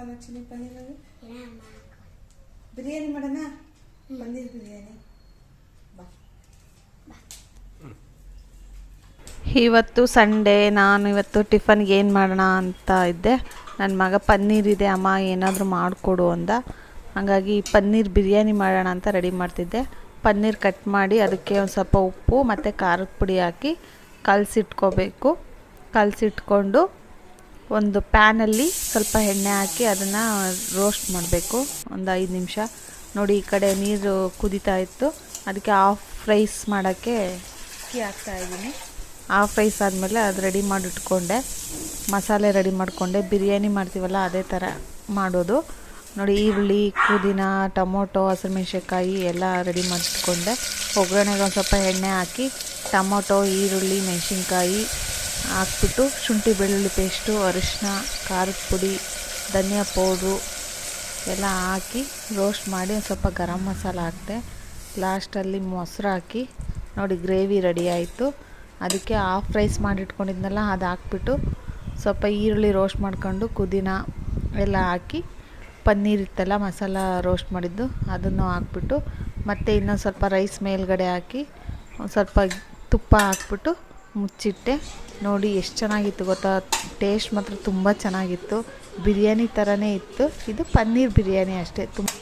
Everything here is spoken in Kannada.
ಮಾಡೋಣ ಚಿಲ್ಲಿ ಪನ್ನೀರ್ ಬಿರಿಯಾನಿ ಮಾಡೋಣ. ಪನ್ನೀರ್ ಬಿರಿಯಾನಿ ಬಾ. ಇವತ್ತು ಸಂಡೇ. ನಾನು ಇವತ್ತು ಟಿಫನ್ಗೆ ಏನು ಮಾಡೋಣ ಅಂತ ಇದ್ದೆ. ನನ್ನ ಮಗ ಪನ್ನೀರ್ ಇದೆ ಅಮ್ಮ ಏನಾದರೂ ಮಾಡಿಕೊಡು ಅಂದ. ಹಾಗಾಗಿ ಪನ್ನೀರ್ ಬಿರಿಯಾನಿ ಮಾಡೋಣ ಅಂತ ರೆಡಿ ಮಾಡ್ತಿದ್ದೆ. ಪನ್ನೀರ್ ಕಟ್ ಮಾಡಿ ಅದಕ್ಕೆ ಒಂದು ಸ್ವಲ್ಪ ಉಪ್ಪು ಮತ್ತು ಖಾರದ ಪುಡಿ ಹಾಕಿ ಕಲಸಿಟ್ಕೋಬೇಕು. ಕಲಸಿಟ್ಕೊಂಡು ಒಂದು ಪ್ಯಾನಲ್ಲಿ ಸ್ವಲ್ಪ ಎಣ್ಣೆ ಹಾಕಿ ಅದನ್ನು ರೋಸ್ಟ್ ಮಾಡಬೇಕು ಒಂದು 5 ನಿಮಿಷ. ನೋಡಿ ಈ ಕಡೆ ನೀರು ಕುದೀತಾ ಇತ್ತು, ಅದಕ್ಕೆ ಹಾಫ್ ರೈಸ್ ಮಾಡೋಕ್ಕೆ ಅಕ್ಕಿ ಹಾಕ್ತಾಯಿದ್ದೀನಿ. ಹಾಫ್ ರೈಸ್ ಆದಮೇಲೆ ಅದು ರೆಡಿ ಮಾಡಿಟ್ಕೊಂಡೆ, ಮಸಾಲೆ ರೆಡಿ ಮಾಡಿಕೊಂಡೆ. ಬಿರಿಯಾನಿ ಮಾಡ್ತೀವಲ್ಲ ಅದೇ ಥರ ಮಾಡೋದು. ನೋಡಿ ಈರುಳ್ಳಿ, ಪುದೀನ, ಟೊಮೊಟೊ, ಹಸಿಮೆಣ್ಸಿನ್ಕಾಯಿ ಎಲ್ಲ ರೆಡಿ ಮಾಡಿಟ್ಕೊಂಡೆ. ಒಗ್ಗರಣೆಗೆ ಒಂದು ಸ್ವಲ್ಪ ಎಣ್ಣೆ ಹಾಕಿ ಟೊಮೊಟೊ, ಈರುಳ್ಳಿ, ಮೆಣಸಿನ್ಕಾಯಿ ಹಾಕ್ಬಿಟ್ಟು ಶುಂಠಿ ಬೆಳ್ಳುಳ್ಳಿ ಪೇಸ್ಟು, ಅರಿಶಿನ, ಖಾರದ ಪುಡಿ, ಧನಿಯಾ ಪೌಡ್ರು ಎಲ್ಲ ಹಾಕಿ ರೋಸ್ಟ್ ಮಾಡಿ ಒಂದು ಸ್ವಲ್ಪ ಗರಂ ಮಸಾಲ ಹಾಕಿದೆ. ಲಾಸ್ಟಲ್ಲಿ ಮೊಸರು ಹಾಕಿ ನೋಡಿ ಗ್ರೇವಿ ರೆಡಿ ಆಯಿತು. ಅದಕ್ಕೆ ಹಾಫ್ ರೈಸ್ ಮಾಡಿಟ್ಕೊಂಡಿದ್ನಲ್ಲ ಅದು ಹಾಕ್ಬಿಟ್ಟು ಸ್ವಲ್ಪ ಈರುಳ್ಳಿ ರೋಸ್ಟ್ ಮಾಡ್ಕೊಂಡು ಪುದೀನ ಎಲ್ಲ ಹಾಕಿ ಪನ್ನೀರ್ ಇತ್ತಲ್ಲ ಮಸಾಲ ರೋಸ್ಟ್ ಮಾಡಿದ್ದು ಅದನ್ನು ಹಾಕ್ಬಿಟ್ಟು ಮತ್ತು ಇನ್ನೊಂದು ಸ್ವಲ್ಪ ರೈಸ್ ಮೇಲ್ಗಡೆ ಹಾಕಿ ಒಂದು ಸ್ವಲ್ಪ ತುಪ್ಪ ಹಾಕ್ಬಿಟ್ಟು ಮುಚ್ಚಿಟ್ಟೆ. ನೋಡಿ ಎಷ್ಟು ಚೆನ್ನಾಗಿತ್ತು ಗೊತ್ತಾ, ಟೇಸ್ಟ್ ಮಾತ್ರ ತುಂಬ ಚೆನ್ನಾಗಿತ್ತು. ಬಿರಿಯಾನಿ ಥರನೇ ಇತ್ತು. ಇದು ಪನ್ನೀರ್ ಬಿರಿಯಾನಿ ಅಷ್ಟೇ.